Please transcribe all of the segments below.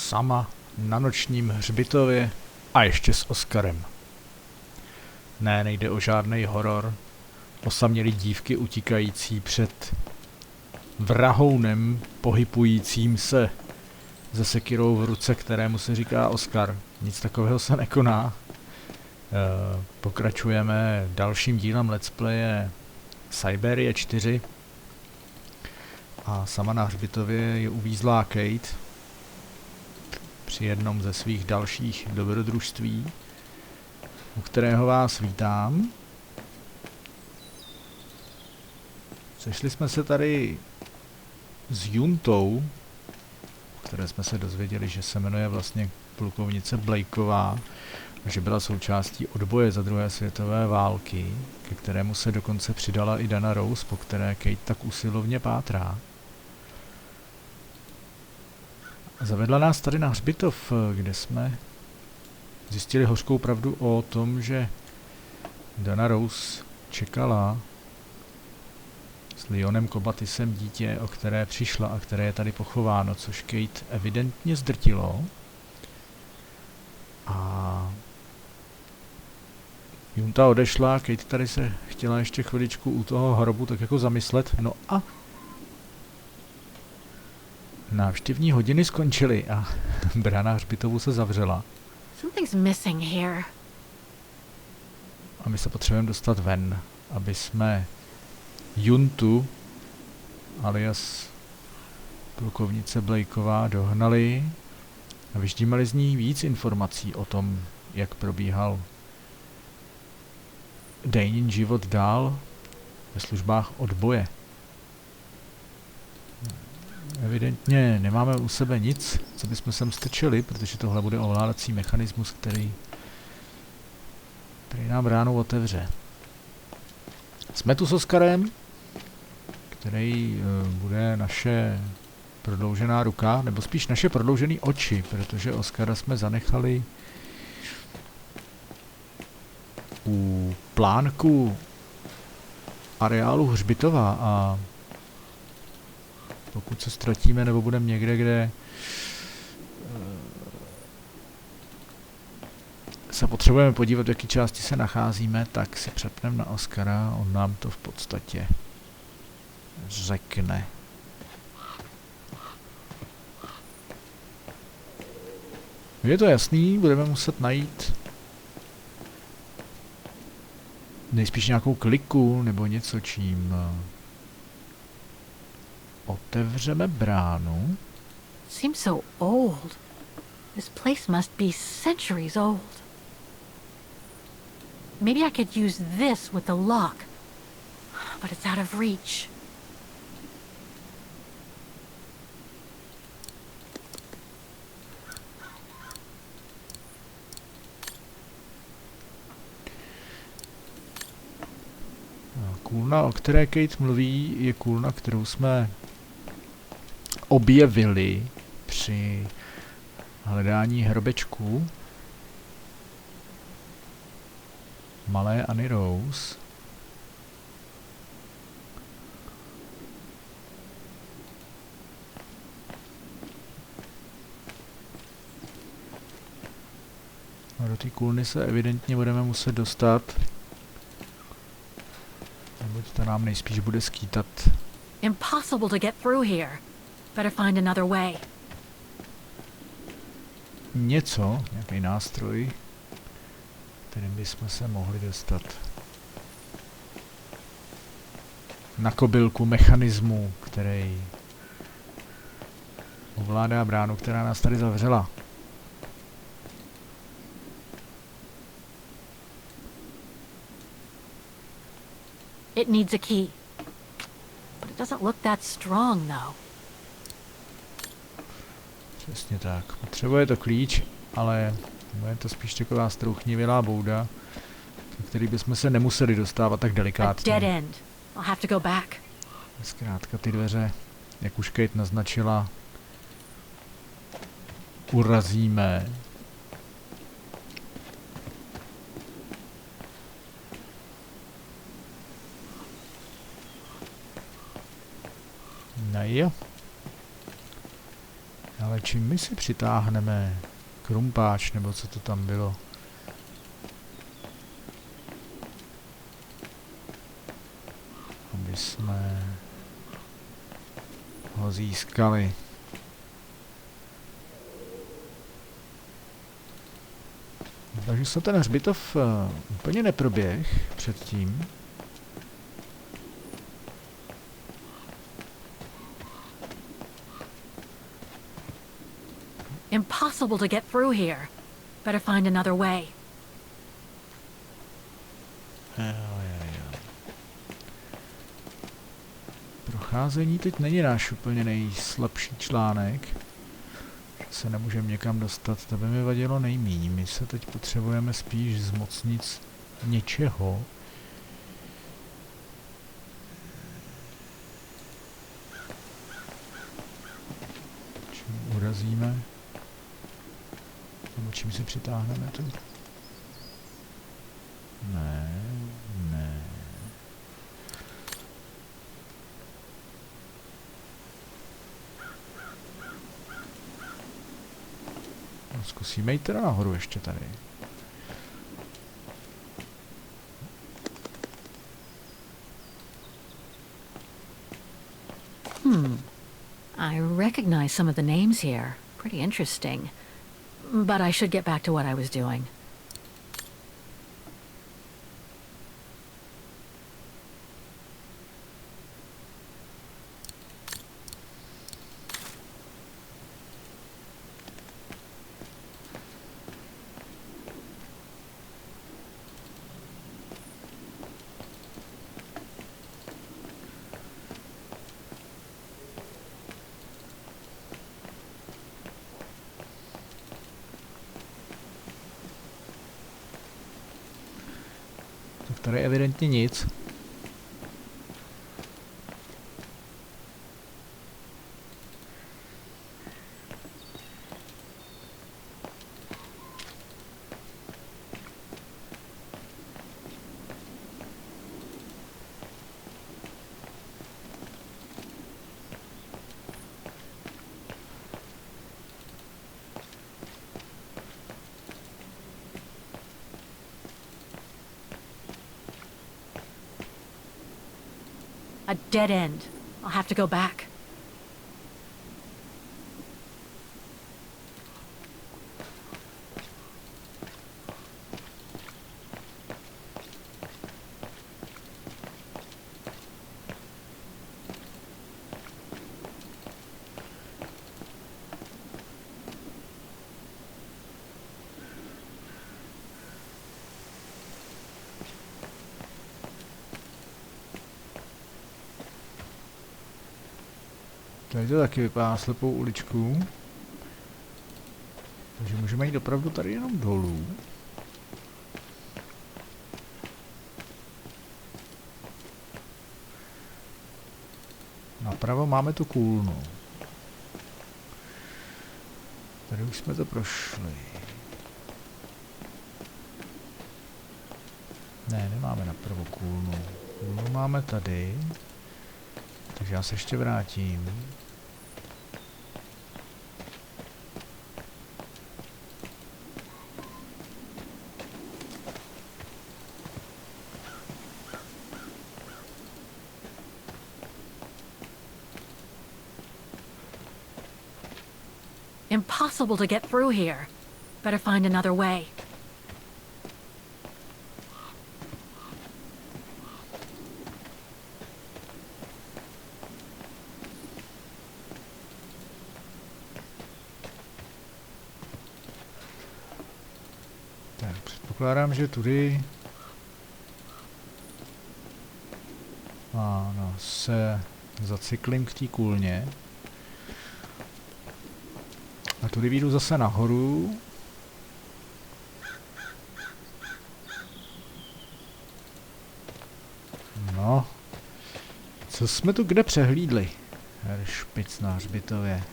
sama na nočním hřbitově a ještě s Oscarem. Ne, nejde o žádný horor. Osamělí dívky utíkající před vrahounem pohybujícím se se sekirou v ruce, kterému se říká Oscar. Nic takového se nekoná. Pokračujeme dalším dílem let's playe Syberia 4 a sama na hřbitově je uvízlá Kate při jednom ze svých dalších dobrodružství, u kterého vás vítám. Sešli jsme se tady s Juntou, o které jsme se dozvěděli, že se jmenuje vlastně plukovnice Blakeová, že byla součástí odboje za druhé světové války, ke kterému se dokonce přidala i Dana Rose, po které Kate tak usilovně pátrá. Zavedla nás tady na hřbitov, kde jsme zjistili hořkou pravdu o tom, že Dana Rose čekala s Leonem Kobatisem dítě, o které přišla a které je tady pochováno, což Kate evidentně zdrtilo. A Junta odešla, Kate tady se chtěla ještě chviličku u toho hrobu tak jako zamyslet, no a návštěvní hodiny skončily a brána hřbitovu se zavřela. Something's missing here. A my se potřebujeme dostat ven, aby jsme Juntu, alias plukovnice Blakeová, dohnali a vyždímali z ní víc informací o tom, jak probíhal Danin život dál ve službách odboje. Evidentně nemáme u sebe nic, co bychom sem strčili, protože tohle bude ovládací mechanismus, který nám bránu otevře. Jsme tu s Oscarem, který bude naše prodloužená ruka, nebo spíš naše prodloužené oči, protože Oscara jsme zanechali u plánku areálu hřbitova a pokud se ztratíme nebo budeme někde, kde se potřebujeme podívat, v jaké části se nacházíme, tak si přepneme na Oscara, on nám to v podstatě řekne. Je to jasný, budeme muset najít nejspíš nějakou kliku nebo něco, čím otevřeme bránu. Seems so old. This place must be centuries old. Maybe I could use this with the lock, but it's out of reach. Kůlna, o které Kate mluví, je kůlna, kterou jsme objevili při hledání hrobečků malé Anny Rose. A do té kůlny se evidentně budeme muset dostat, neboť to nám nejspíš bude skýtat. Impossible to get through here. Better find another way. Něco, nějaký nástroj, kterým bychom se mohli dostat na kobylku mechanismu, který ovládá bránu, která nás tady zavřela. It needs a key. But it doesn't look that strong, though. Přesně tak. Potřebuje to klíč, ale je to spíš taková strouchnivělá bouda, do který bychom se nemuseli dostávat tak delikátně. A dead end. I'll have to go back. Zkrátka ty dveře, jak už Kate naznačila, urazíme. No jo. Ale čím my si přitáhneme krumpáč, nebo co to tam bylo? Aby jsme ho získali. Takže se ten hřbitov úplně neproběh předtím. Impossible to get through here. Better find another way. Jo. Procházení teď není náš úplně nejslabší článek. Se nemůžeme někam dostat, to by mi vadilo nejméně. My se teď potřebujeme spíš zmocnit něčeho. Čím urazíme? Nebo čím si přitáhneme tu? Ne. No, zkusíme jít teda nahoru ještě tady. I recognize some of the names here. Pretty interesting. But I should get back to what I was doing. Tady je evidentně nic. A dead end. I'll have to go back. Tady to taky vypadá na slepou uličku. Takže můžeme jít opravdu tady jenom dolů. Napravo máme tu kůlnu. Tady už jsme to prošli. Ne, nemáme napravo kůlnu. Kůlnu máme tady. Takže já se ještě vrátím. Impossible to get through here. Better find another way. Tak, předpokládám, že tudy ano, se zacyklím k té kůlně. A tudy vyjdu zase nahoru. No. Co jsme tu kde přehlídli? Špic na hřbitově.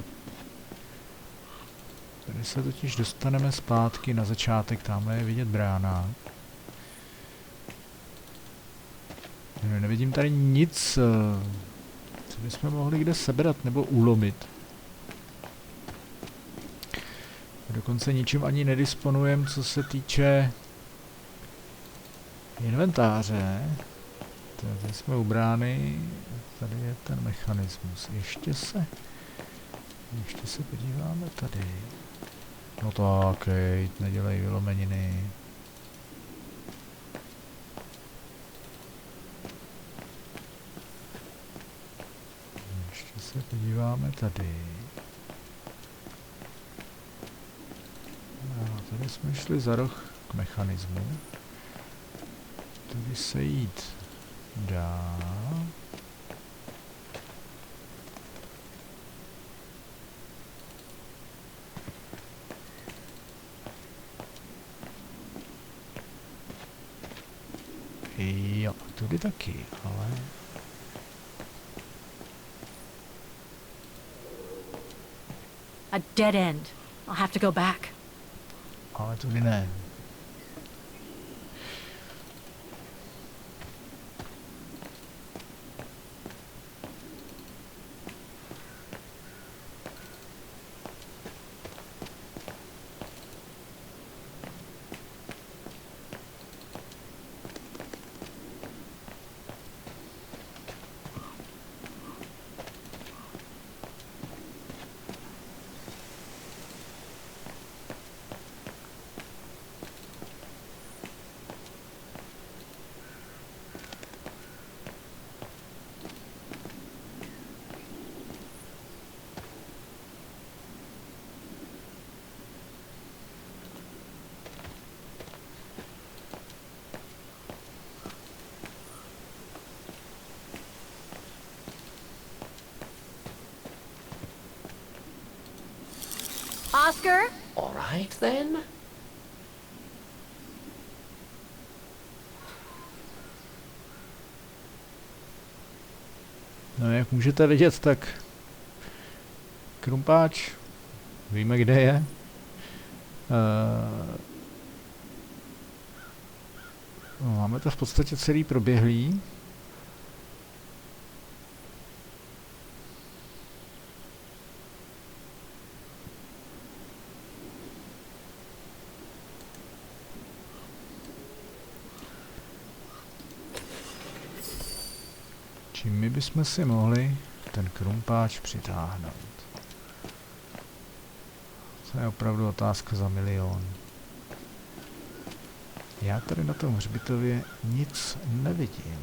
Tady se totiž dostaneme zpátky na začátek, tamhle je vidět brána. Nevidím tady nic, co bychom mohli kde sebrat nebo ulomit. Dokonce ničím ani nedisponujem, co se týče inventáře. Tady jsme u brány. Tady je ten mechanismus. Ještě se podíváme tady. No tak, nedělej vylomeniny. Ještě se podíváme tady. No, tady jsme šli za roh k mechanismu. Tady se jít dá. Jo, tudy taky, ale... A dead end. I'll have to go back. Ale tudy ne. Oscar? All right, then. No, jak můžete vidět, tak krumpáč, víme, kde je. Máme to v podstatě celý proběhlý. Čím my bychom si mohli ten krumpáč přitáhnout? To je opravdu otázka za milion. Já tady na tom hřbitově nic nevidím.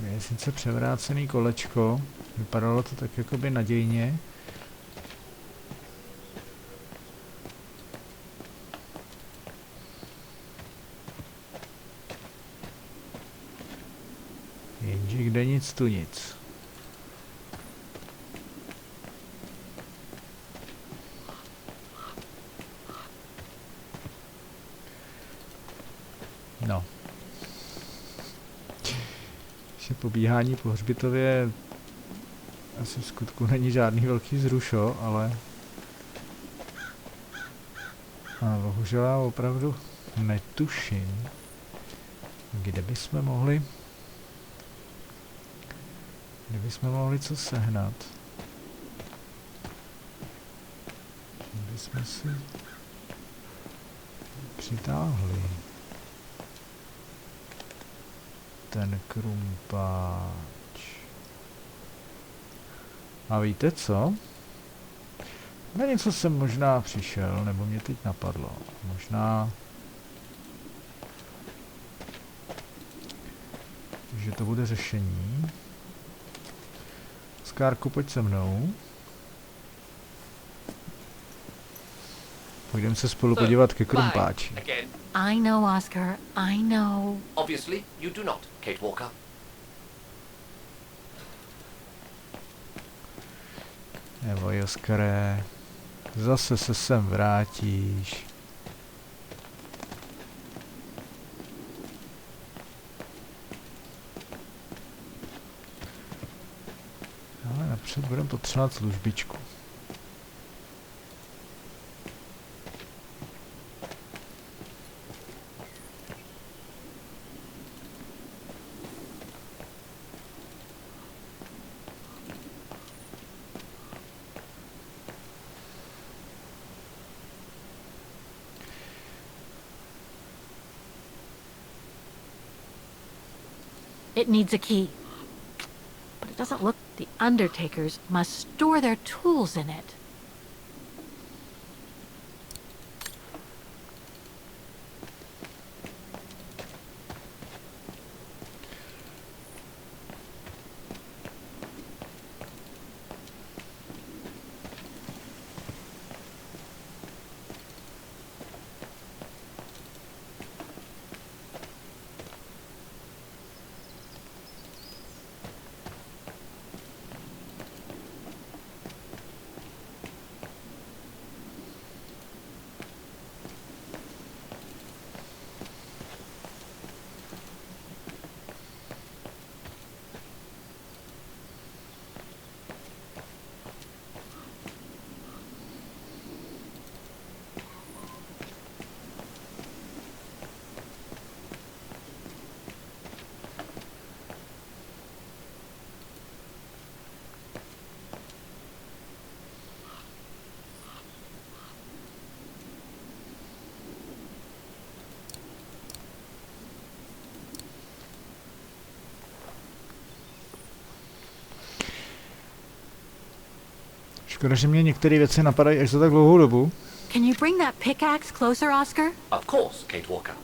Je sice převrácený kolečko, vypadalo to tak jakoby nadějně. Jenže kde nic tu nic. No. Pobíhání po hřbitově asi v skutku není žádný velký zrušo, ale bohužel já opravdu netuším, kde bychom mohli co sehnat. Že bychom si přitáhli ten krumpáč. A víte co? Na něco jsem možná přišel, nebo mě teď napadlo. Možná, že to bude řešení. Skárku, pojď se mnou. Půjdeme se spolu podívat ke krumpáči. I know, Oscar. I know. Obviously, you do not, Kate Walker. Neboj, Oskare. Zase se sem vrátíš. Ale napřed budeme potřebovat službičku. It needs a key. But it doesn't look... The undertakers must store their tools in it. Škoda, že mě některé věci napadají až za tak dlouhou dobu. Can you bring that pickaxe closer, Oscar? Of course, Kate Walker.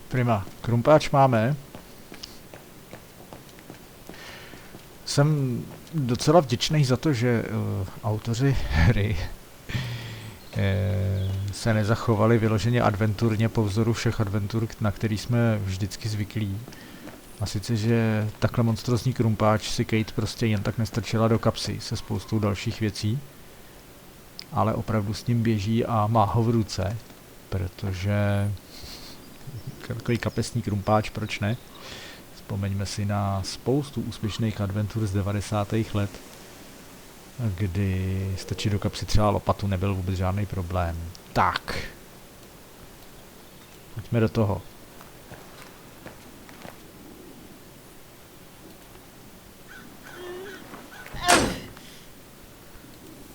Prima, krumpáč máme. Jsem docela vděčný za to, že autoři hry se nezachovali vyloženě adventurně po vzoru všech adventur, na který jsme vždycky zvyklí. A sice, že takhle monstrozní krumpáč si Kate prostě jen tak nestrčila do kapsy se spoustou dalších věcí, ale opravdu s ním běží a má ho v ruce, protože takový kapesní krumpáč, proč ne? Vzpomeňme si na spoustu úspěšných adventur z 90. let, kdy strčit do kapsy třeba lopatu nebyl vůbec žádný problém. Tak. Pojďme do toho.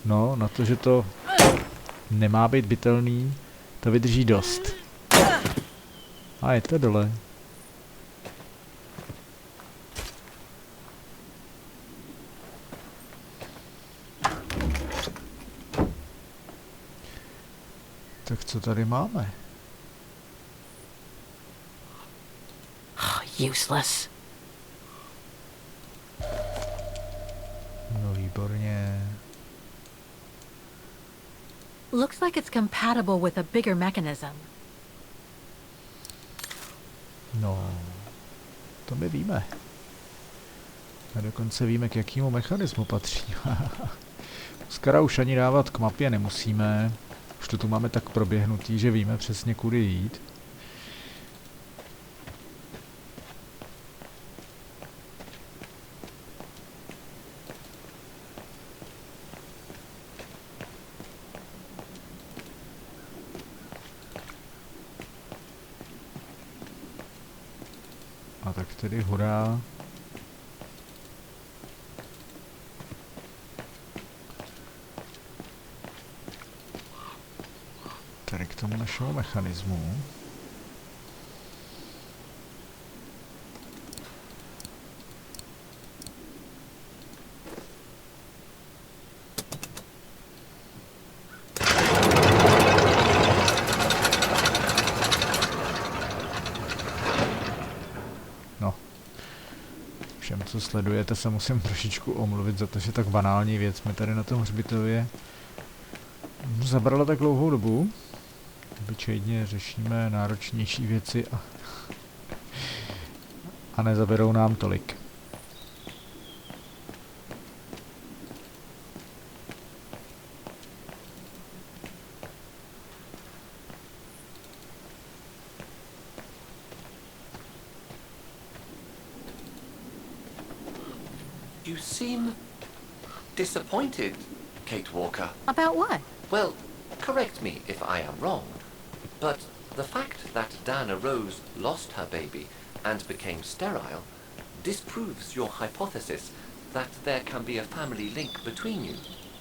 No, na to, že to nemá být bytelný, to vydrží dost. A je to dole. Tak co tady máme? Useless. No výborně. Looks like it's compatible with a bigger mechanism. No, to my víme. A dokonce víme, k jakému mechanismu patří. Oskara už ani dávat k mapě nemusíme. Už to tu máme tak proběhnutý, že víme přesně kudy jít. A tak tedy hurá. Tady k tomu našemu mechanismu. No. Všem, co sledujete, se musím trošičku omluvit za to, že tak banální věc jsme tady na tom hřbitově zabrala tak dlouhou dobu. Obyčejně řešíme náročnější věci a nezaberou nám tolik. You seem disappointed, Kate Walker. About what? Well, correct me if I am wrong, but the fact that Diana Rose lost her baby and became sterile disproves your hypothesis that there can be a family link between you,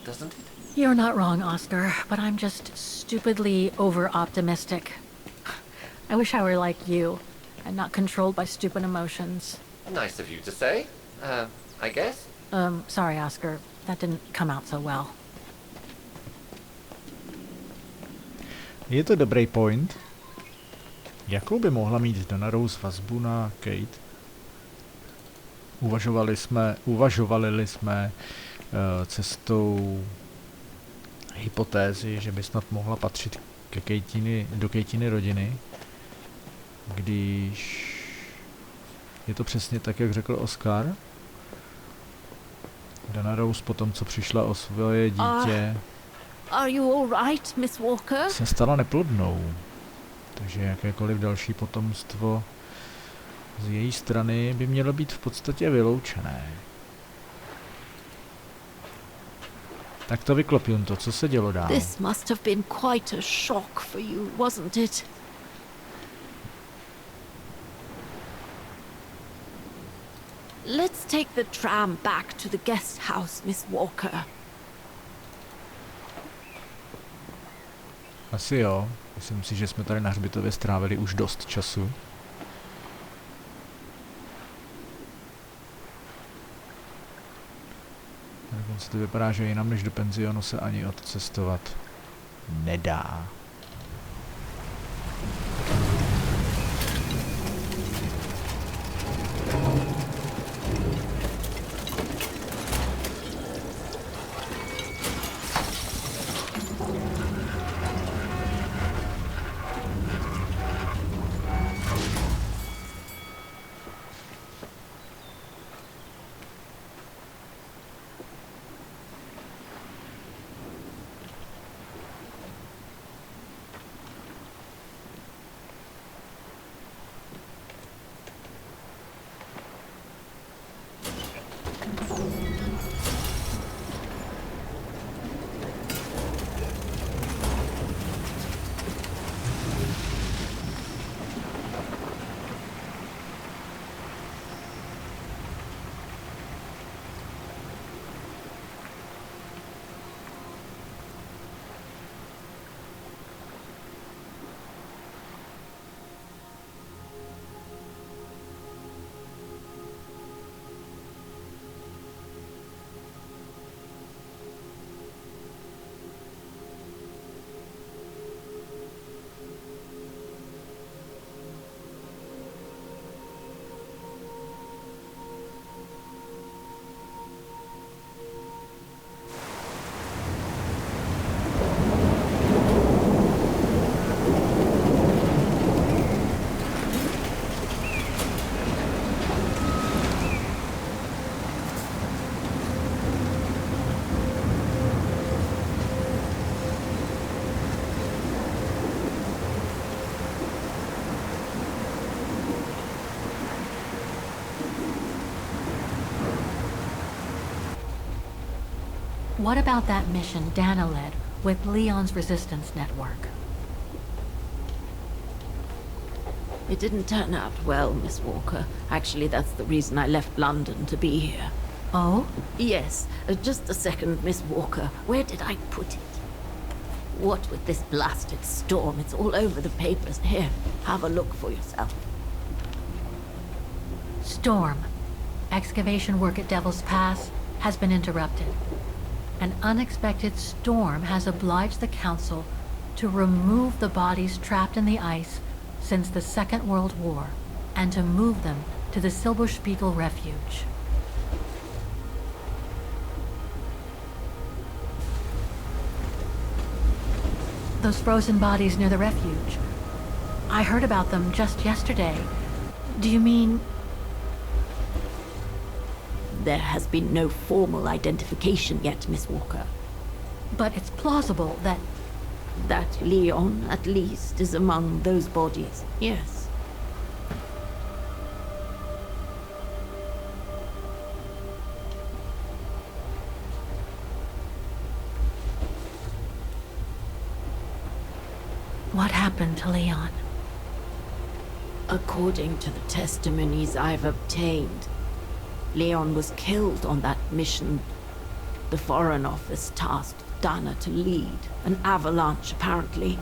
doesn't it? You're not wrong, Oscar, but I'm just stupidly over-optimistic. I wish I were like you, and not controlled by stupid emotions. Nice of you to say, I guess. Sorry, Oscar. That didn't come out so well. Je to dobrý point. Jakou by mohla mít Dana Rose vazbu na Kate? Uvažovali jsme cestou hypotézy, že by snad mohla patřit do Katiny rodiny, když je to přesně tak, jak řekl Oscar. Dana Rose po tom, co přišla o svoje dítě, Are you all right, Miss Walker? se stala neplodnou. Takže jakékoliv další potomstvo z její strany by mělo být v podstatě vyloučené. Tak to vyklopím to, co se dělo dál. This must have been quite a shock for you, wasn't it? Let's take the tram back to the guest house, Miss Walker. Asi jo. Myslím si, že jsme tady na hřbitově strávili už dost času. A dokonce to vypadá, že jinam než do penzionu se ani odcestovat nedá. What about that mission Dana led with Leon's resistance network? It didn't turn out well, Miss Walker. Actually, that's the reason I left London to be here. Oh? Yes, just a second, Miss Walker. Where did I put it? What with this blasted storm? It's all over the papers. Here, have a look for yourself. Storm. Excavation work at Devil's Pass has been interrupted. An unexpected storm has obliged the Council to remove the bodies trapped in the ice since the Second World War, and to move them to the Silberspiegel Refuge. Those frozen bodies near the refuge. I heard about them just yesterday. Do you mean... There has been no formal identification yet, Miss Walker. But it's plausible that... That Leon, at least, is among those bodies, yes. What happened to Leon? According to the testimonies I've obtained, Leon was killed on that mission the Foreign Office tasked Dana to lead. An avalanche, apparently.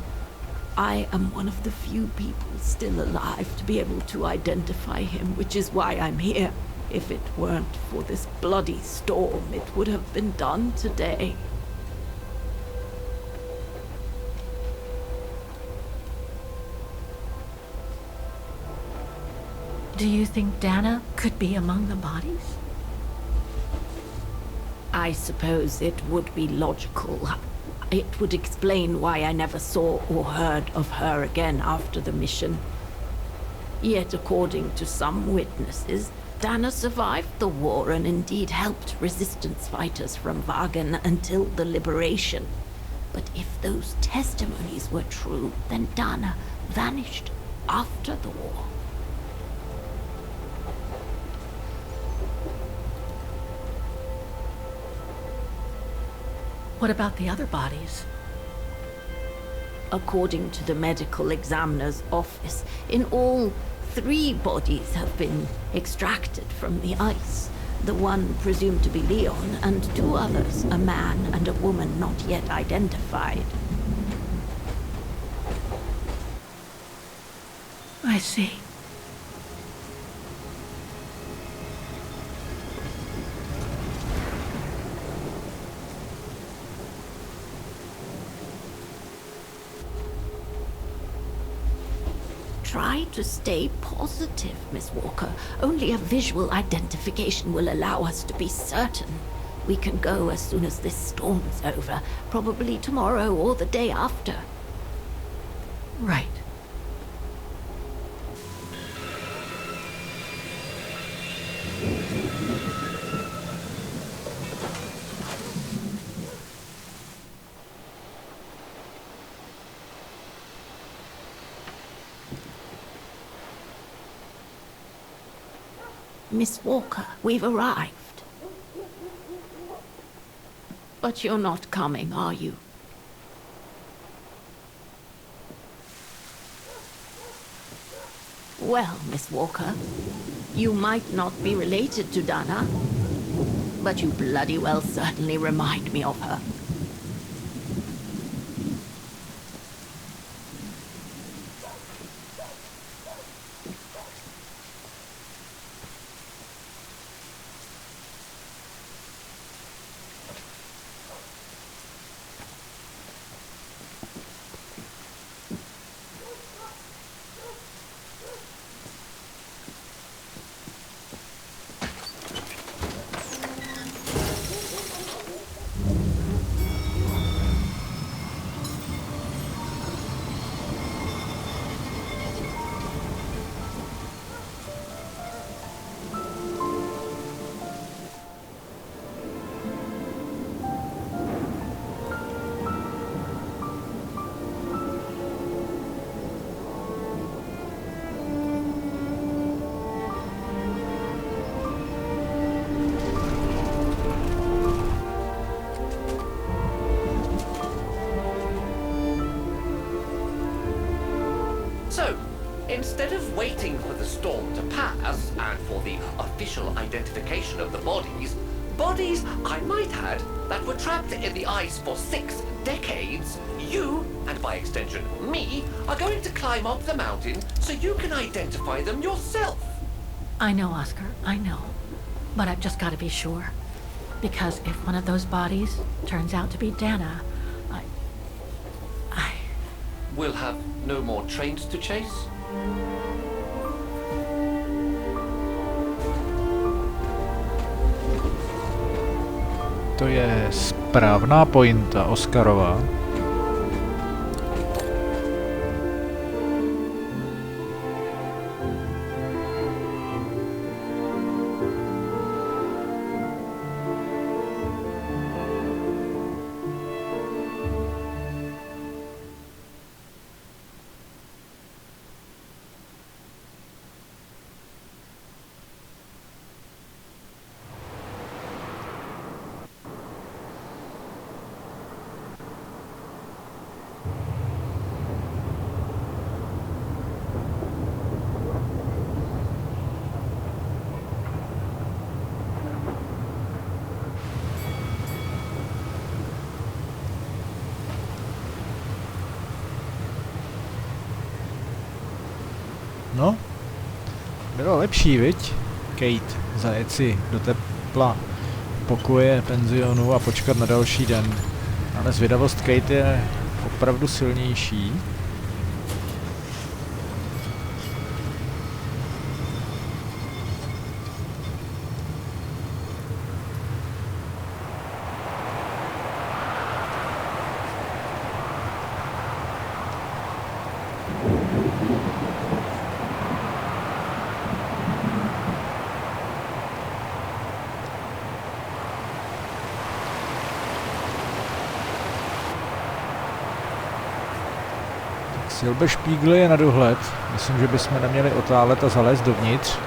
I am one of the few people still alive to be able to identify him, which is why I'm here. If it weren't for this bloody storm, it would have been done today. Do you think Dana could be among the bodies? I suppose it would be logical. It would explain why I never saw or heard of her again after the mission. Yet, according to some witnesses, Dana survived the war and indeed helped resistance fighters from Wagen until the liberation. But if those testimonies were true, then Dana vanished after the war. What about the other bodies? According to the medical examiner's office, in all, 3 bodies have been extracted from the ice. The one presumed to be Leon, and 2 others, a man and a woman not yet identified. I see. Try to stay positive, Miss Walker. Only a visual identification will allow us to be certain. We can go as soon as this storm's over, probably tomorrow or the day after. Right. Miss Walker, we've arrived. But you're not coming, are you? Well, Miss Walker, you might not be related to Dana, but you bloody well certainly remind me of her. So, instead of waiting for the storm to pass and for the official identification of the bodies, I might add, that were trapped in the ice for 6 decades, you, and by extension me, are going to climb up the mountain so you can identify them yourself. I know, Oscar, I know. But I've just got to be sure. Because if one of those bodies turns out to be Dana, I... We'll have no more trains to chase? To je správná pointa Oscarova. No, bylo lepší, viď? Kate, zajet si do tepla pokoje, penzionu a počkat na další den. Ale zvědavost Kate je opravdu silnější. Silberspiegel je na dohled. Myslím, že bychom neměli otálet a zalézt dovnitř.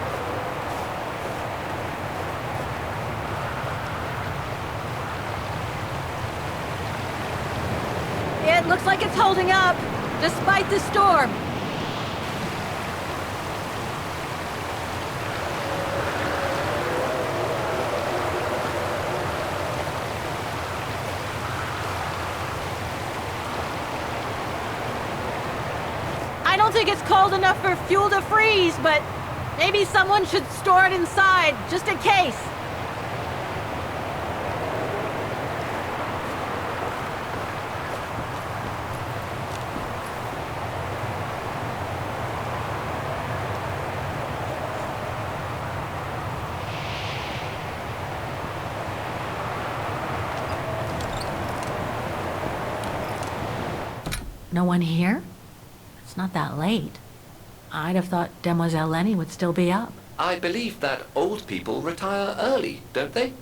It looks like it's holding up, despite the storm. I don't think it's cold enough for fuel to freeze, but maybe someone should store it inside, just in case. No one here? It's not that late. I'd have thought Demoiselle Lenny would still be up. I believe that old people retire early, don't they?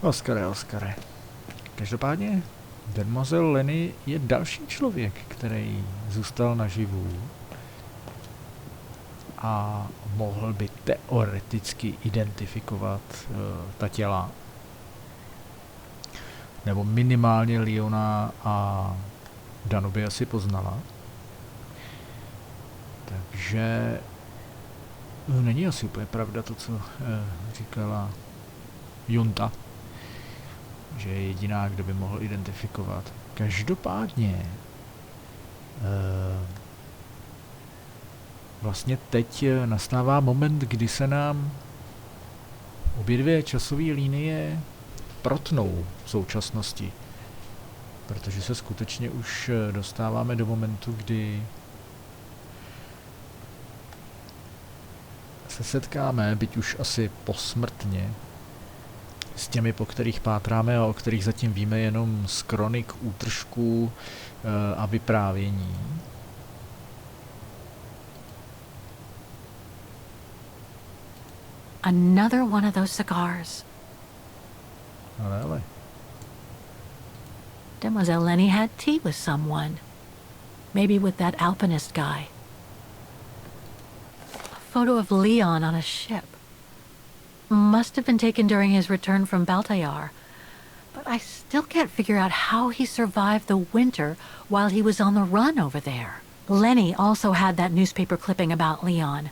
Oscare. Každopádně, Demoiselle Lenny je další člověk, který zůstal naživu a mohl by teoreticky identifikovat ta těla. Nebo minimálně Leona a Danu by asi poznala. Takže není asi úplně pravda to, co říkala Junta, že je jediná, kdo by mohl identifikovat. Každopádně vlastně teď nastává moment, kdy se nám obě dvě časové linie protnou v současnosti. Protože se skutečně už dostáváme do momentu, kdy se setkáme, byť už asi posmrtně, s těmi, po kterých pátráme a o kterých zatím víme jenom z kronik, útržků a vyprávění. Another one of those cigars. Ale. Demoiselle Lenny had tea with someone. Maybe with that alpinist guy. A photo of Leon on a ship. Must have been taken during his return from Baltayar. But I still can't figure out how he survived the winter while he was on the run over there. Lenny also had that newspaper clipping about Leon.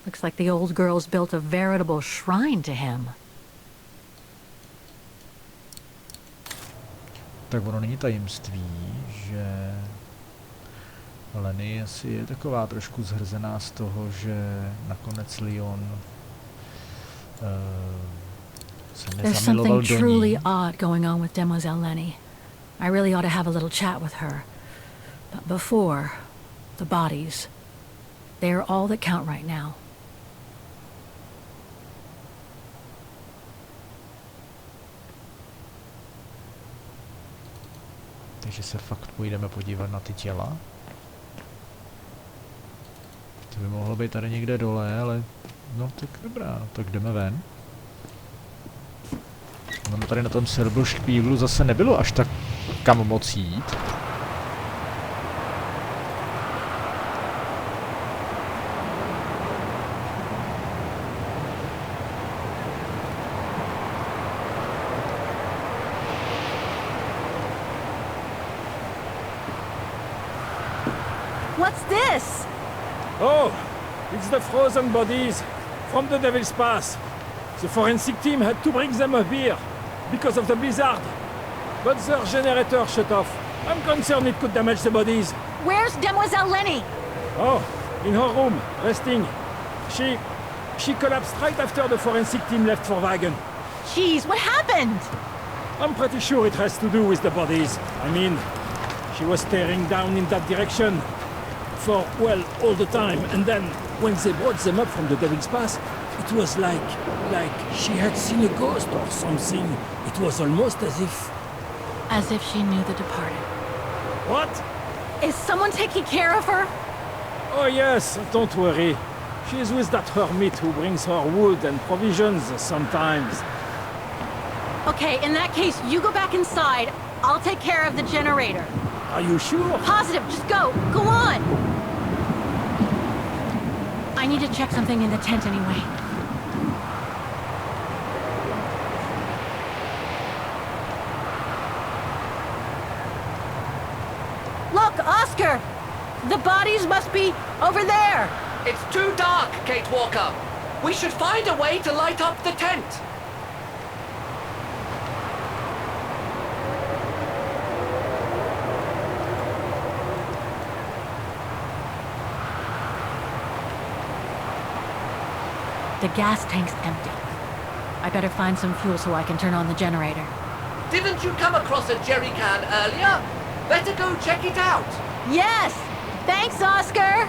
Looks like the old girl's built a veritable shrine to him. Tak ono není tajemství, že Lenny asi je taková trošku zhrzená z toho, že nakonec Leon se There's nezamiloval something do ní. truly odd going on with Demoiselle Lenny. I really ought to have a little chat with her. But before, the bodies, they are all that count right now. Takže se fakt půjdeme podívat na ty těla. To by mohlo být tady někde dole, ale no tak dobrá, no, tak jdeme ven. No tady na tom Silberšpíglu zase nebylo až tak kam moc jít. What's this? Oh, it's the frozen bodies from the Devil's Pass. The forensic team had to bring them up here because of the blizzard. But their generator shut off. I'm concerned it could damage the bodies. Where's Demoiselle Lenny? Oh, in her room, resting. She collapsed right after the forensic team left for Wagen. Jeez, what happened? I'm pretty sure it has to do with the bodies. I mean, she was staring down in that direction for, well, all the time. And then, when they brought them up from the Devil's Pass, it was like she had seen a ghost or something. It was almost as if... As if she knew the departed. What? Is someone taking care of her? Oh yes, don't worry. She's with that hermit who brings her wood and provisions sometimes. Okay, in that case, you go back inside. I'll take care of the generator. Are you sure? Positive, just go. Go on. I need to check something in the tent anyway. Look, Oscar! The bodies must be over there! It's too dark, Kate Walker. We should find a way to light up the tent. The gas tank's empty. I better find some fuel so I can turn on the generator. Didn't you come across a jerry can earlier? Better go check it out. Yes! Thanks, Oscar!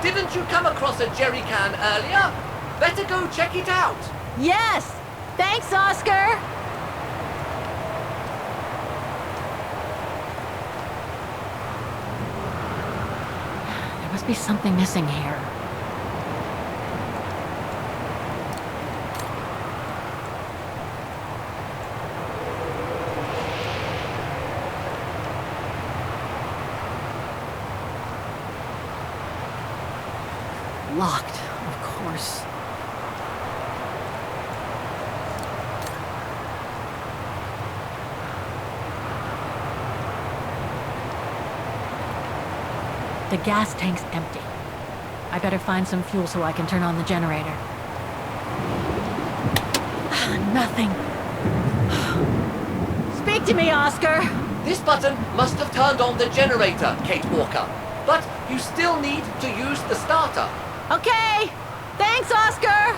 Didn't you come across a jerry can earlier? Better go check it out. Yes! Thanks, Oscar! There must be something missing here. Locked, of course. The gas tank's empty. I better find some fuel so I can turn on the generator. Nothing. Speak to me, Oscar! This button must have turned on the generator, Kate Walker. But you still need to use the starter. Okay! Thanks, Oscar!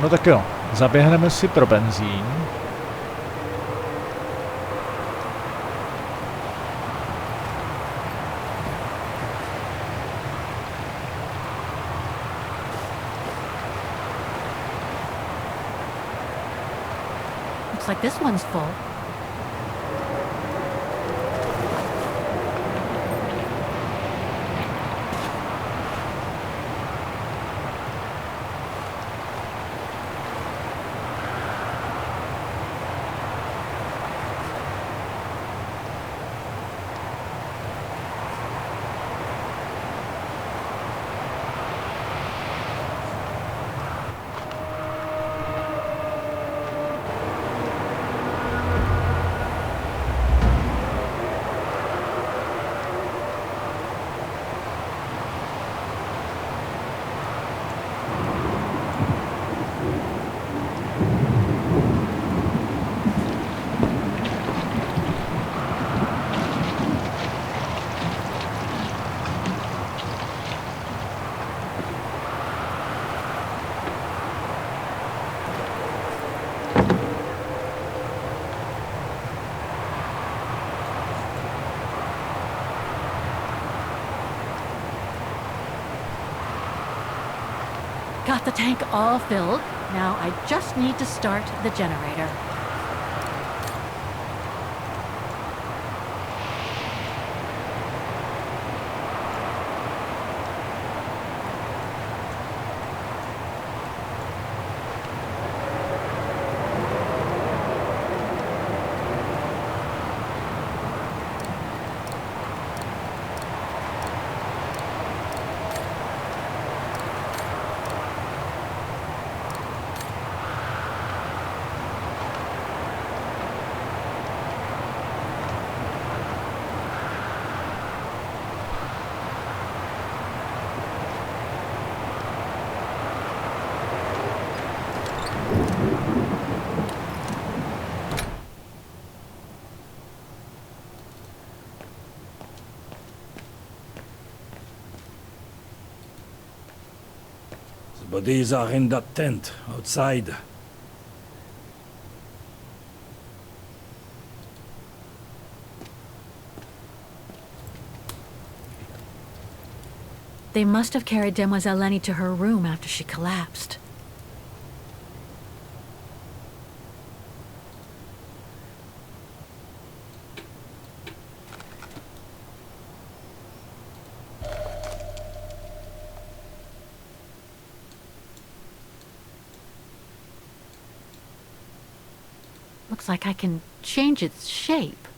No tak jo, zaběhneme si pro benzín. Looks like this one's full. Got the tank all filled. Now I just need to start the generator. The bodies are in that tent, outside. They must have carried Demoiselle Lenny to her room after she collapsed. Looks like I can change its shape.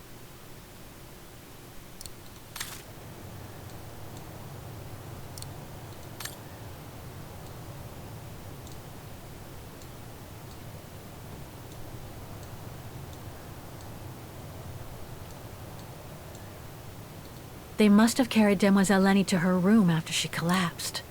They must have carried Demoiselle Lenny to her room after she collapsed.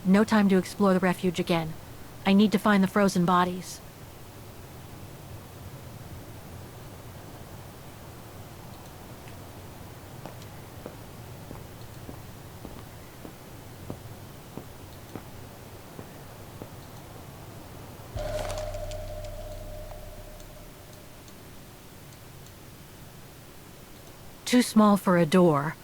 No time to explore the refuge again. I need to find the frozen bodies. Too small for a door.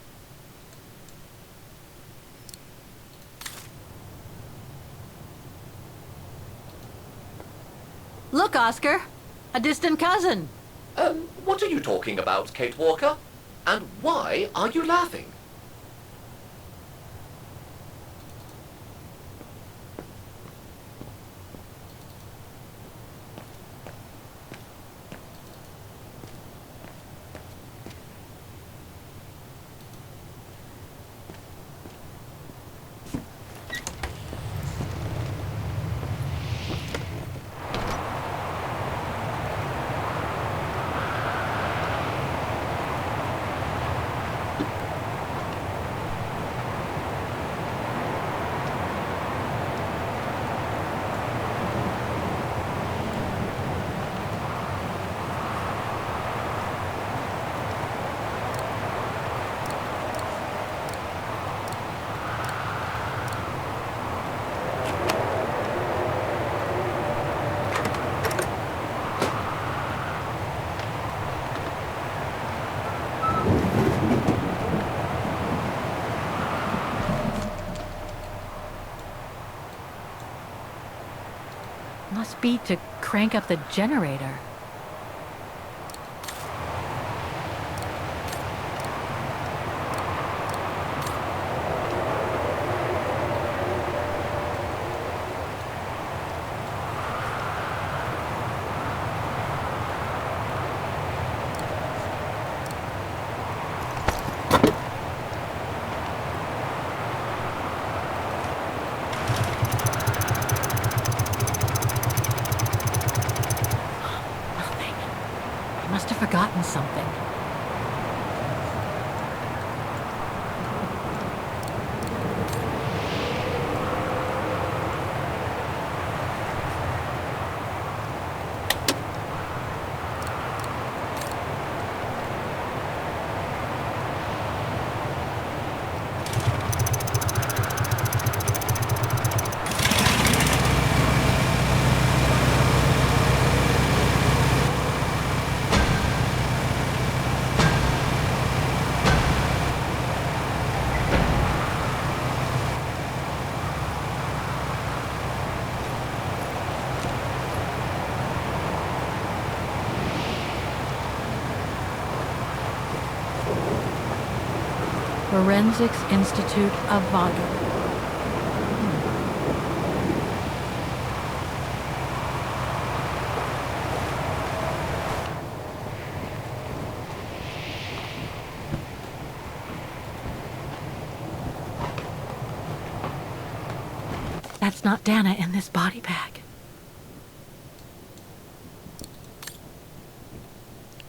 Look, Oscar! A distant cousin! What are you talking about, Kate Walker? And why are you laughing? Must be to crank up the generator. Must have forgotten something. Forensics Institute of Vodka. That's not Dana in this body bag.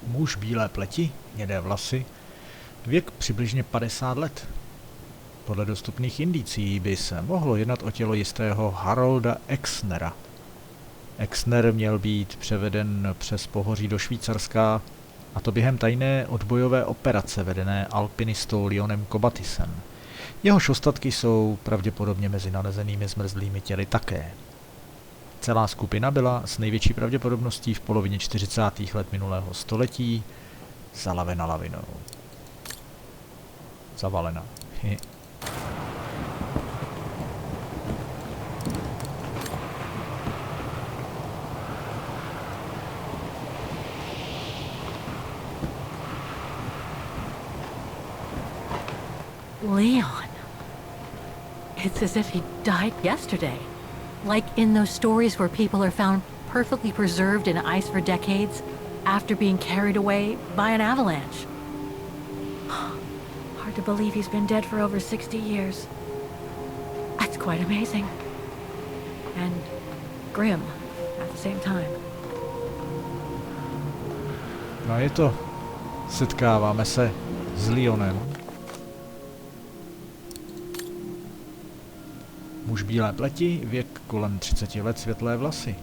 Muž bílé pleti, hnědé vlasy, věk přibližně 50 let. Podle dostupných indicí by se mohlo jednat o tělo jistého Harolda Exnera. Exner měl být převeden přes pohoří do Švýcarska, a to během tajné odbojové operace vedené alpinistou Lionem Kobatisem. Jehož ostatky jsou pravděpodobně mezi nalezenými zmrzlými těly také. Celá skupina byla s největší pravděpodobností v polovině 40. let minulého století zalavena lavinou. Zavalena. Leon. It's as if he died yesterday. Like in those stories where people are found perfectly preserved in ice for decades after being carried away by an avalanche. Hard to believe he's been dead for over 60 years. That's quite amazing. And grim at the same time. No je to. Setkáváme se s Leonem. Muž bílé pleti, věk kolem 30 let, světlé vlasy.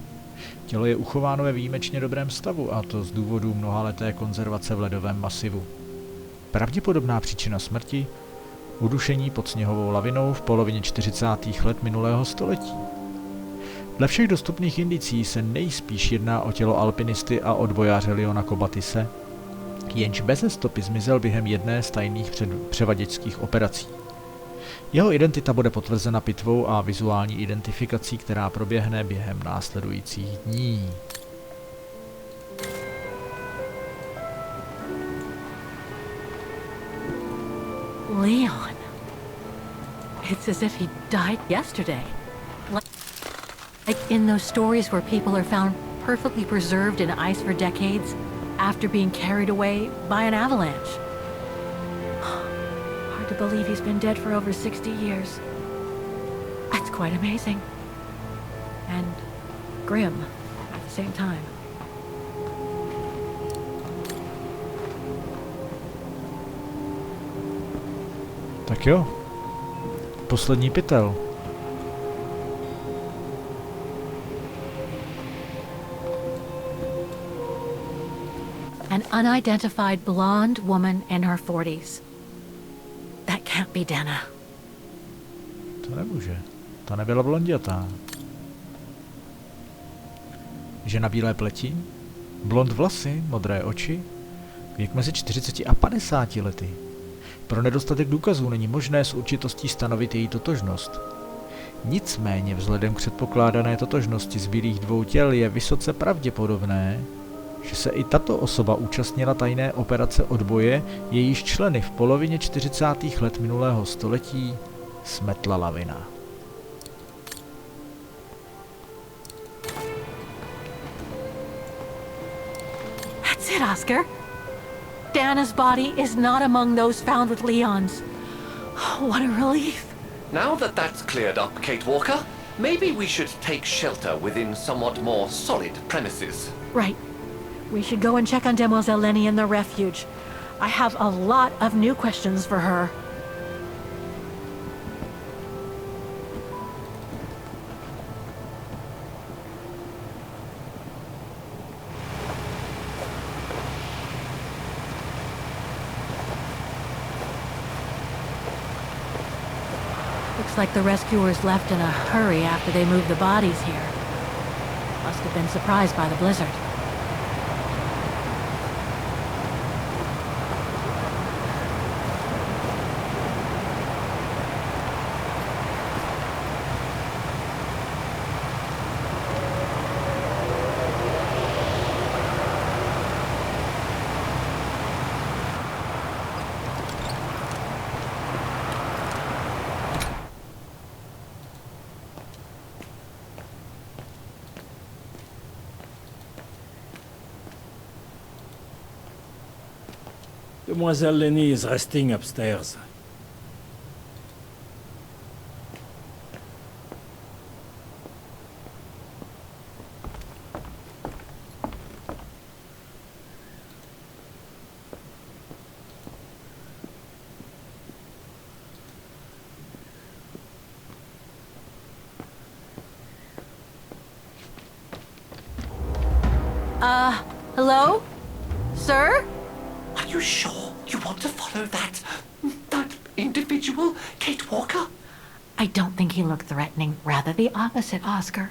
Tělo je uchováno ve výjimečně dobrém stavu, a to z důvodu mnohaleté konzervace v ledovém masivu. Pravděpodobná příčina smrti? Udušení pod sněhovou lavinou v polovině 40. let minulého století. Dle všech dostupných indicí se nejspíš jedná o tělo alpinisty a odbojáře Liona Kobatise, jenž beze stopy zmizel během jedné z tajných převaděčských operací. Jeho identita bude potvrzena pitvou a vizuální identifikací, která proběhne během následujících dní. Leon. It's as if he died yesterday. Like in those stories where people are found perfectly preserved in ice for decades after being carried away by an avalanche. Hard to believe he's been dead for over 60 years. That's quite amazing. And grim at the same time. Tak jo. Poslední pytel. An unidentified blonde woman in her 40s. That can't be Dana. To nemůže. Ta nebyla blondětá. Žena bílé pleti, blond vlasy, modré oči, věk mezi 40 a 50 lety. Pro nedostatek důkazů není možné s určitostí stanovit její totožnost. Nicméně vzhledem k předpokládané totožnosti zbylých dvou těl je vysoce pravděpodobné, že se i tato osoba účastnila tajné operace odboje, jejíž členy v polovině 40. let minulého století smetla lavina. That's it, Oscar. Dana's body is not among those found with Leon's. What a relief. Now that that's cleared up, Kate Walker, maybe we should take shelter within somewhat more solid premises. Right. We should go and check on Demoiselle Lenny in the refuge. I have a lot of new questions for her. Looks like the rescuers left in a hurry after they moved the bodies here. Must have been surprised by the blizzard. Demoiselle Lenny is resting upstairs. Hello? Sir? Are you sure you want to follow that individual, Kate Walker? I don't think he looked threatening. Rather the opposite, Oscar.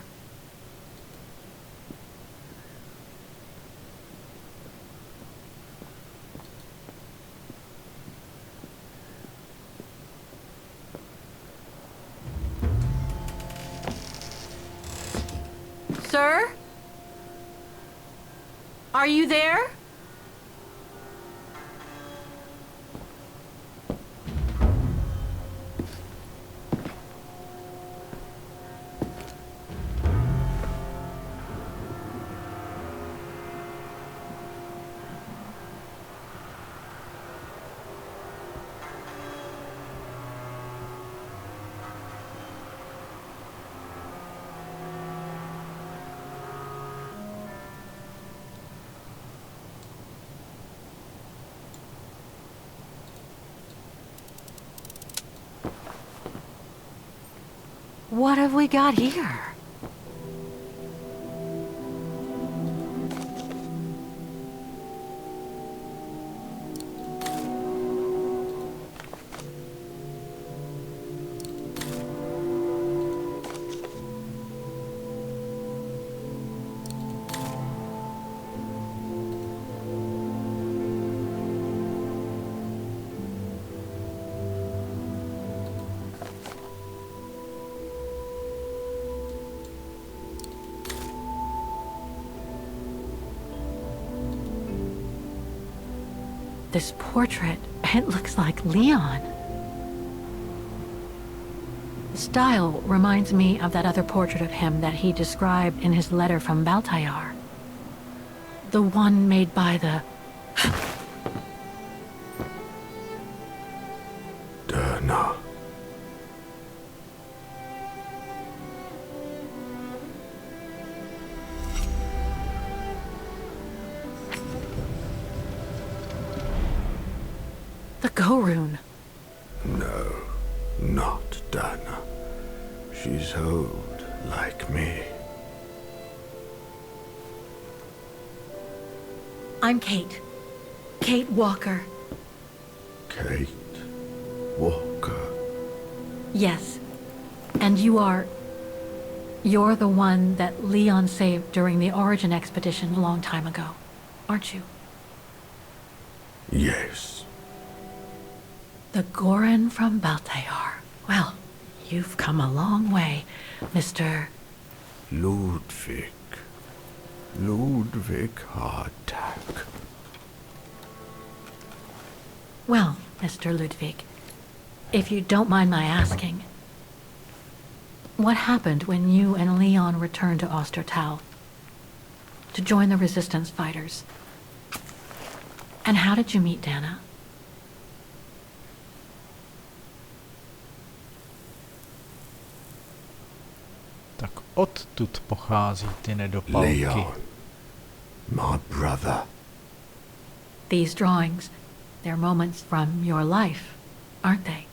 Sir? Are you there? What have we got here? This portrait, it looks like Leon. The style reminds me of that other portrait of him that he described in his letter from Baltayar. The one made by the... Dana. the Go-Rune. No, not Dana. She's old, like me. I'm Kate. Kate Walker. Kate Walker. Yes. And you're the one that Leon saved during the Origin expedition a long time ago, aren't you? Yes. The Goran from Baltayar. Well, you've come a long way, Mr. Ludwig. Ludwig Hardtack. Well, Mr. Ludwig, if you don't mind my asking, what happened when you and Leon returned to Ostertal to join the Resistance fighters? And how did you meet Dana? Tak odtud pochází ty nedopalky. Leon. My brother. These drawings, they're moments from your life, aren't they?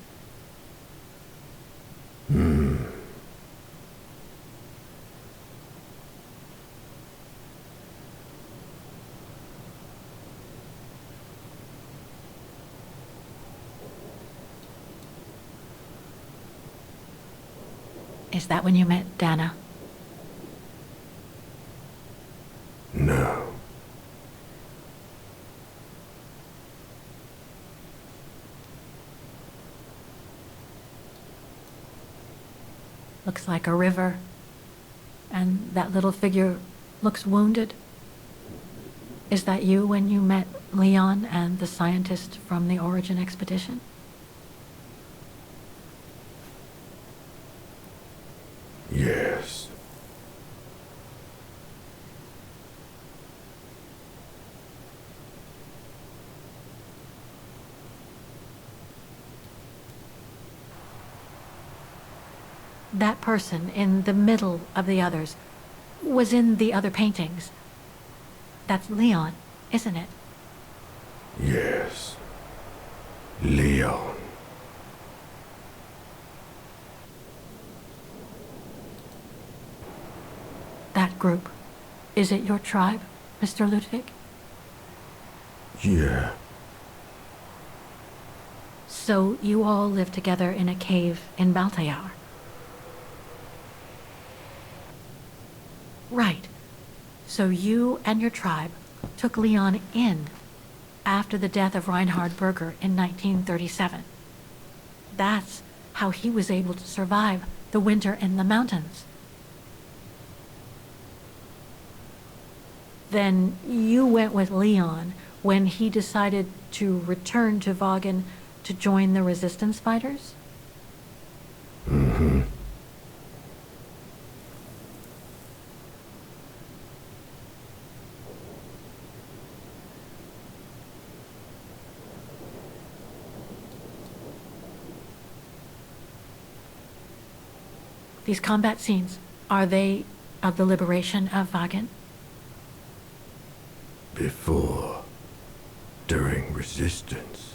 Is that when you met Dana? No. Looks like a river. And that little figure looks wounded. Is that you when you met Leon and the scientist from the Origin expedition? Yes. That person in the middle of the others was in the other paintings. That's Leon, isn't it? Yes. Leon. That group. Is it your tribe, Mr. Ludwig? Yeah. So you all live together in a cave in Baltayar? Right. So you and your tribe took Leon in after the death of Reinhard Berger in 1937. That's how he was able to survive the winter in the mountains. Then you went with Leon when he decided to return to Vagen to join the resistance fighters? Mm-hmm. These combat scenes, are they of the liberation of Vagen? Before. During resistance.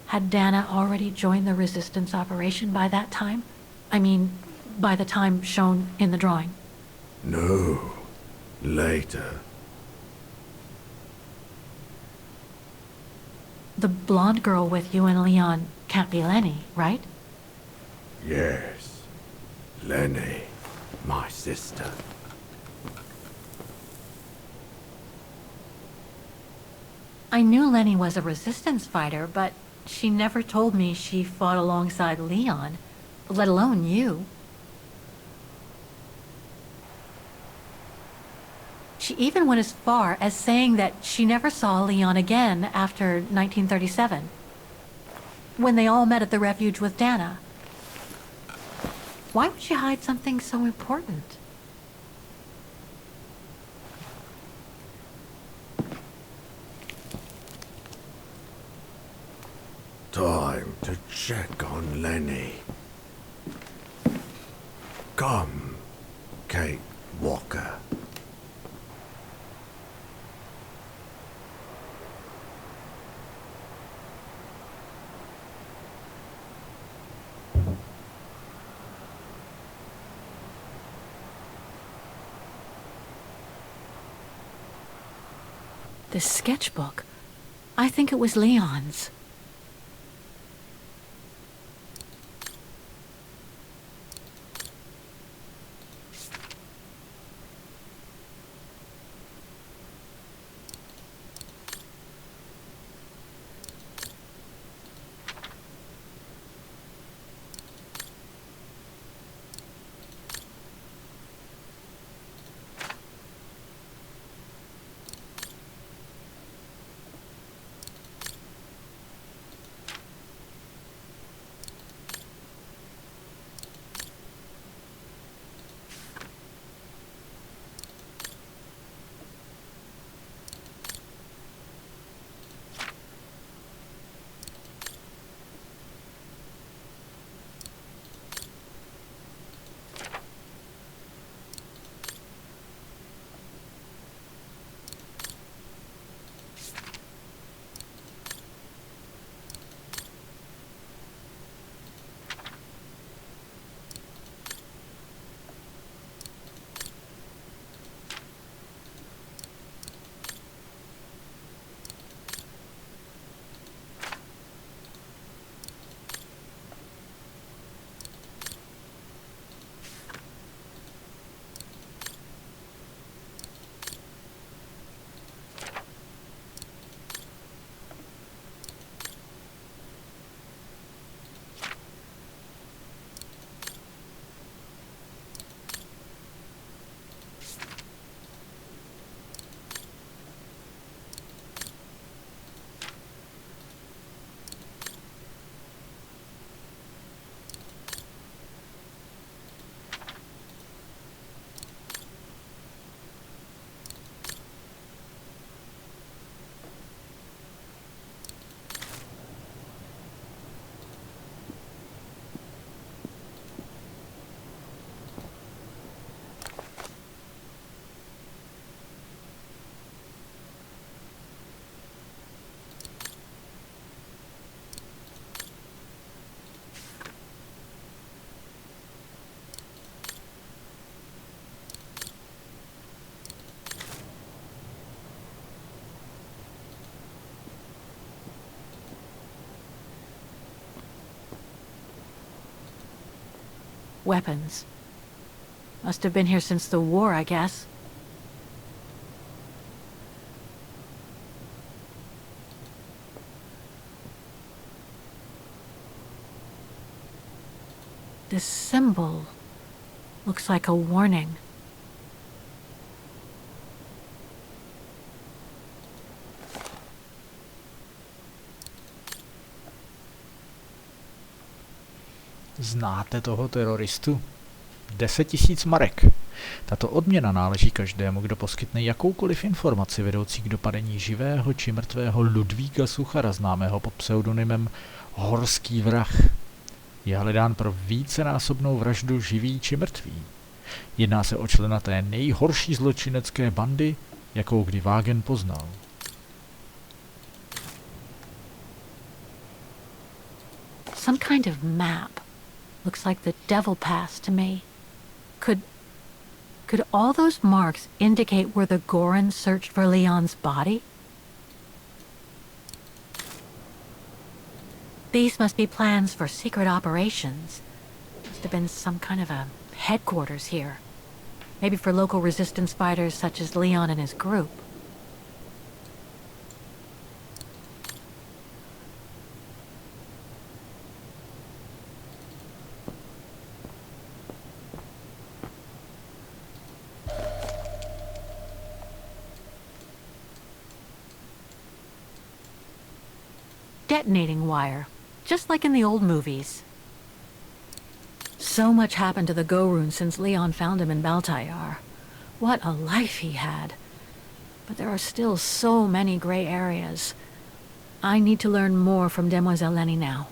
Had Dana already joined the resistance operation by that time? I mean, by the time shown in the drawing. No. Later. The blonde girl with you and Leon can't be Lenny, right? Yes. Lenny. My sister. I knew Lenny was a resistance fighter, but she never told me she fought alongside Leon, let alone you. She even went as far as saying that she never saw Leon again after 1937, when they all met at the refuge with Dana. Why would she hide something so important? Time to check on Lenny. Come, Kate Walker. This sketchbook. I think it was Leon's. Weapons. Must have been here since the war, I guess. This symbol looks like a warning. Znáte toho teroristu? 10 000 marek. Tato odměna náleží každému, kdo poskytne jakoukoliv informaci vedoucí k dopadení živého či mrtvého Ludvíka Suchara, známého pod pseudonymem Horský vrah. Je hledán pro vícenásobnou vraždu živý či mrtvý. Jedná se o člena té nejhorší zločinecké bandy, jakou kdy Wagen poznal. Some kind of map. Looks like the Devil Pass to me. Could all those marks indicate where the Gorons searched for Leon's body? These must be plans for secret operations. Must have been some kind of a headquarters here. Maybe for local resistance fighters such as Leon and his group. Detonating wire, just like in the old movies. So much happened to the Gorun since Leon found him in Baltayar. What a life he had. But there are still so many gray areas. I need to learn more from Demoiselle Lenny now.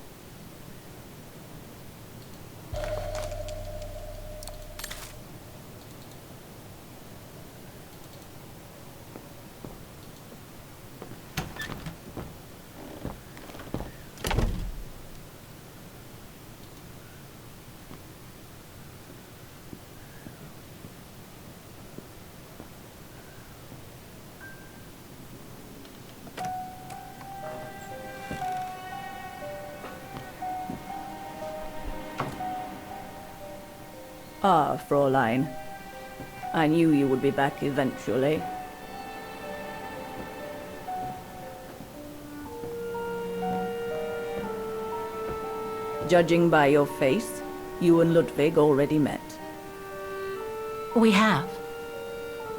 Ah, Fräulein. I knew you would be back eventually. Judging by your face, you and Ludwig already met. We have.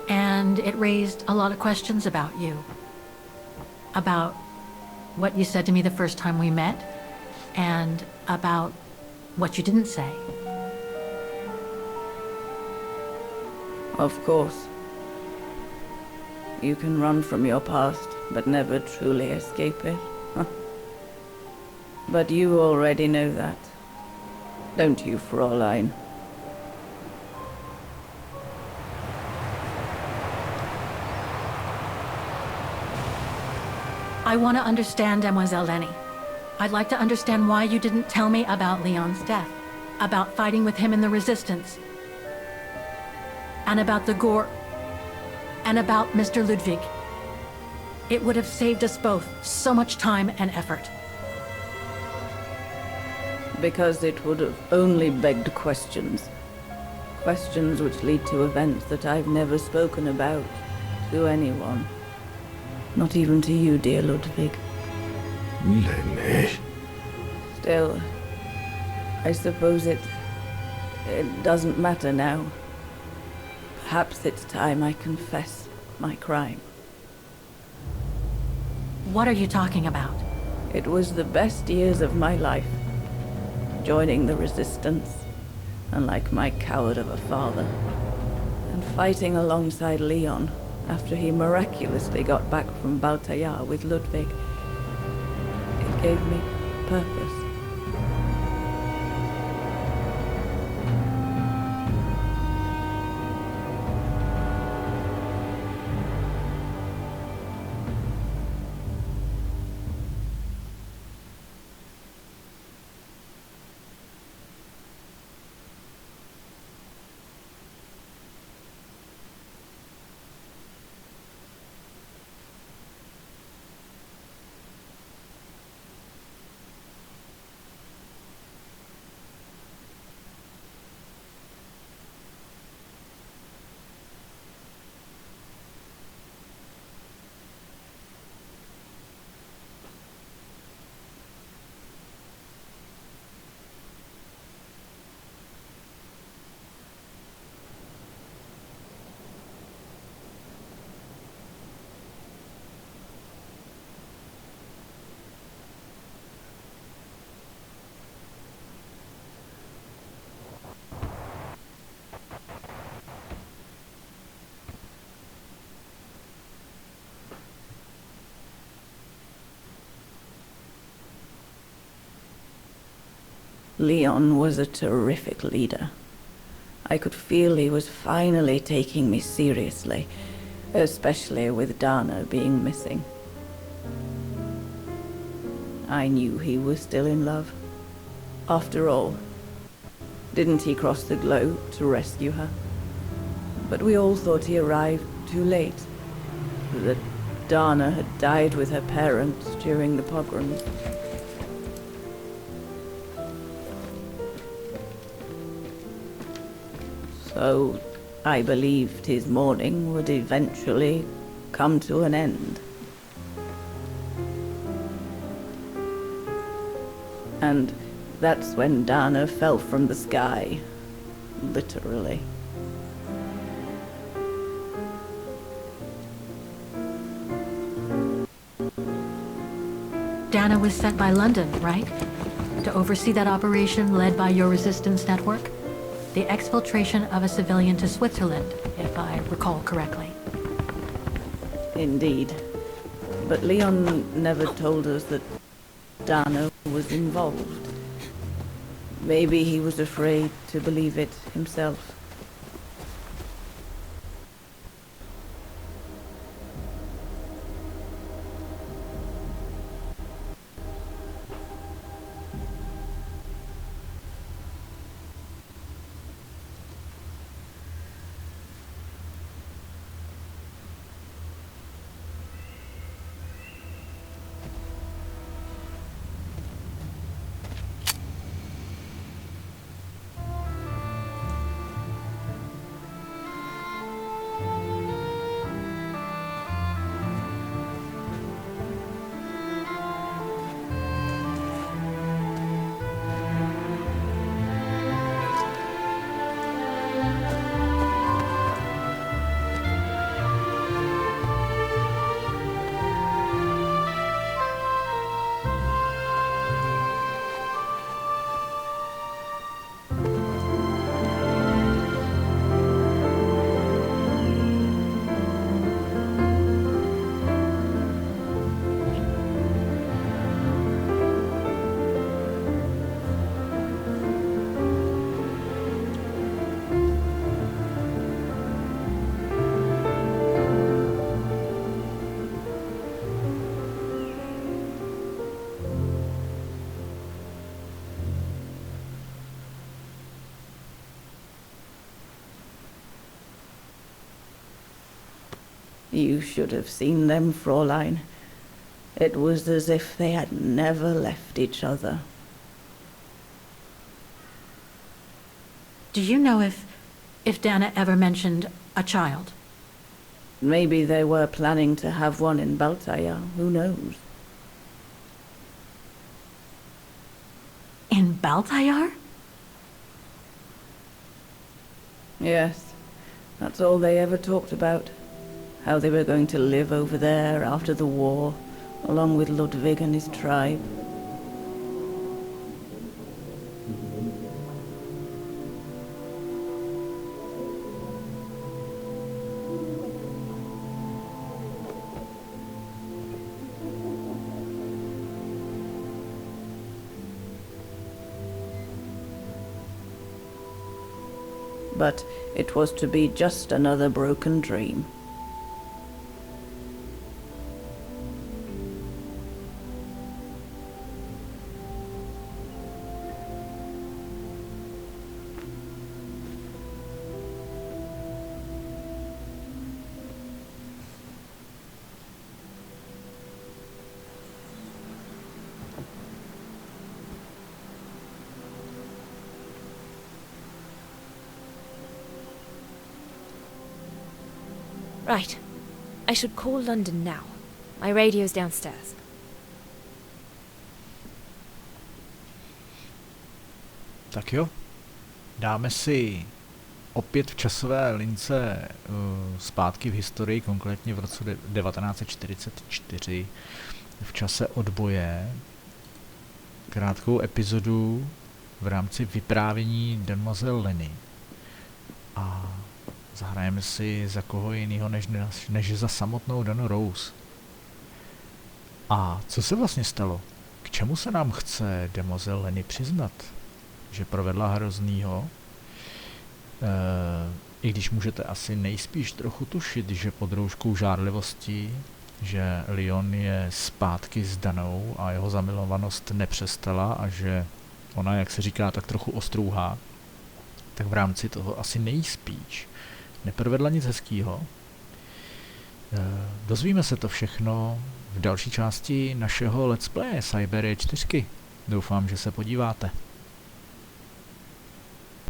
And it raised a lot of questions about you. About what you said to me the first time we met, and about what you didn't say. Of course. You can run from your past, but never truly escape it. But you already know that. Don't you, Fräulein? I want to understand Demoiselle Lenny. I'd like to understand why you didn't tell me about Leon's death, about fighting with him in the Resistance, and about the Gore, and about Mr. Ludwig. It would have saved us both so much time and effort. Because it would have only begged questions. Questions which lead to events that I've never spoken about to anyone. Not even to you, dear Ludwig. Lenny. Still, I suppose it doesn't matter now. Perhaps it's time I confess my crime. What are you talking about? It was the best years of my life. Joining the Resistance, unlike my coward of a father, and fighting alongside Leon after he miraculously got back from Baltayar with Ludwig. It gave me purpose. Leon was a terrific leader. I could feel he was finally taking me seriously, especially with Dana being missing. I knew he was still in love. After all, didn't he cross the globe to rescue her? But we all thought he arrived too late, that Dana had died with her parents during the pogroms. So I believed his mourning would eventually come to an end. And that's when Dana fell from the sky, literally. Dana was sent by London, right? To oversee that operation led by your resistance network? The exfiltration of a civilian to Switzerland, if I recall correctly. Indeed. But Leon never told us that Dana was involved. Maybe he was afraid to believe it himself. You should have seen them, Fräulein. It was as if they had never left each other. Do you know if Dana ever mentioned a child? Maybe they were planning to have one in Baltaya, who knows? In Baltayar? Yes, that's all they ever talked about. How they were going to live over there after the war, along with Ludwig and his tribe. But it was to be just another broken dream. Right. I should call London now. My radio's downstairs. Tak jo. Dáme si opět v časové lince zpátky v historii, konkrétně v roce 1944, v čase odboje, krátkou epizodu v rámci vyprávění Demoiselle Lenny. A zahrajeme si za koho jiného než za samotnou Danu Rose. A co se vlastně stalo? K čemu se nám chce Demoiselle Lenny přiznat? že provedla hroznýho. I když můžete asi nejspíš trochu tušit, že pod rouškou žárlivosti, že Leon je zpátky s Danou a jeho zamilovanost nepřestala a že ona, jak se říká, tak trochu ostrouhá, tak v rámci toho asi nejspíš neprovedla nic hezkýho. Dozvíme se to všechno v další části našeho Let's Play Syberie 4. Doufám, že se podíváte.